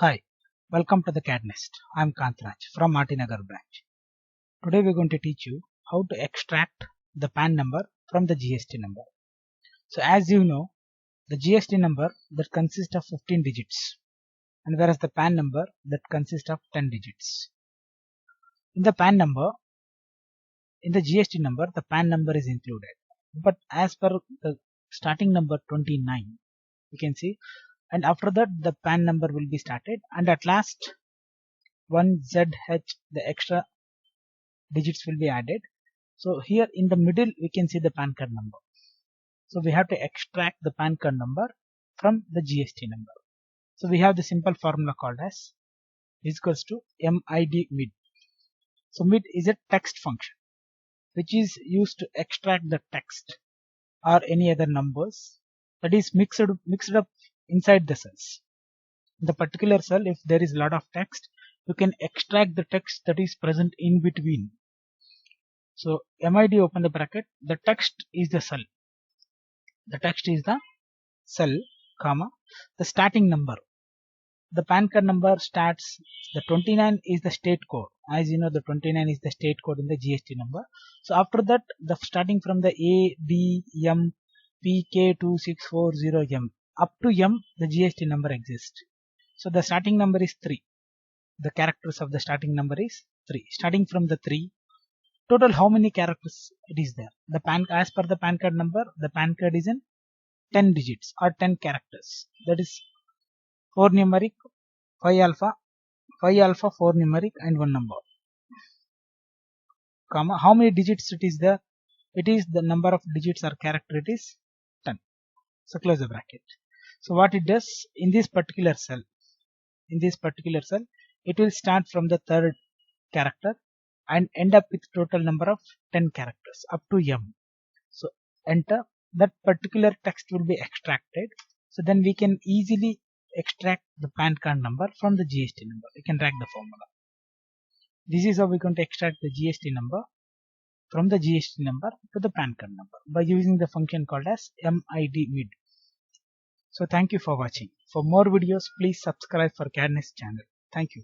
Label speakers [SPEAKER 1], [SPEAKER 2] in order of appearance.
[SPEAKER 1] Hi, welcome to the CAD NEST. I am KANTHARAJ from NAGAR branch. Today we are going to teach you how to extract the PAN number from the GST number. So as you know, the GST number that consists of 15 digits, and whereas the PAN number that consists of 10 digits. In the PAN number, in the GST number, the PAN number is included. But as per the starting number 29, you can see, and after that the PAN number will be started, and at last 1ZH, the extra digits will be added. So here in the middle we can see the PAN card number. So we have to extract the PAN card number from the GST number. So we have the simple formula called as is equals to MID mid. So mid is a text function which is used to extract the text or any other numbers that is mixed up inside the cells. In the particular cell, if there is a lot of text, you can extract the text that is present in between. So MID open the bracket, the text is the cell. The text is the cell, comma, the starting number. The PAN card number starts, the 29 is the state code. As you know, the 29 is the state code in the GST number. So after that, the starting from the A, D, M, PK2640M up to M, the GST number exists. So the starting number is 3. The characters of the starting number is 3. Starting from the 3, total how many characters it is there? The as per the PAN card number, the PAN card is in 10 digits or 10 characters. That is 4 numeric, 5 alpha, 4 numeric and 1 number. Comma, how many digits it is there? It is the number of digits or character, it is 10. So close the bracket. So what it does in this particular cell, it will start from the third character and end up with total number of 10 characters up to M. So enter, that particular text will be extracted. So then we can easily extract the PAN card number from the GST number. We can drag the formula. This is how we are going to extract the GST number from the GST number to the PAN card number by using the function called as MID mid. So thank you for watching. For more videos, please subscribe for CAD NEST channel. Thank you.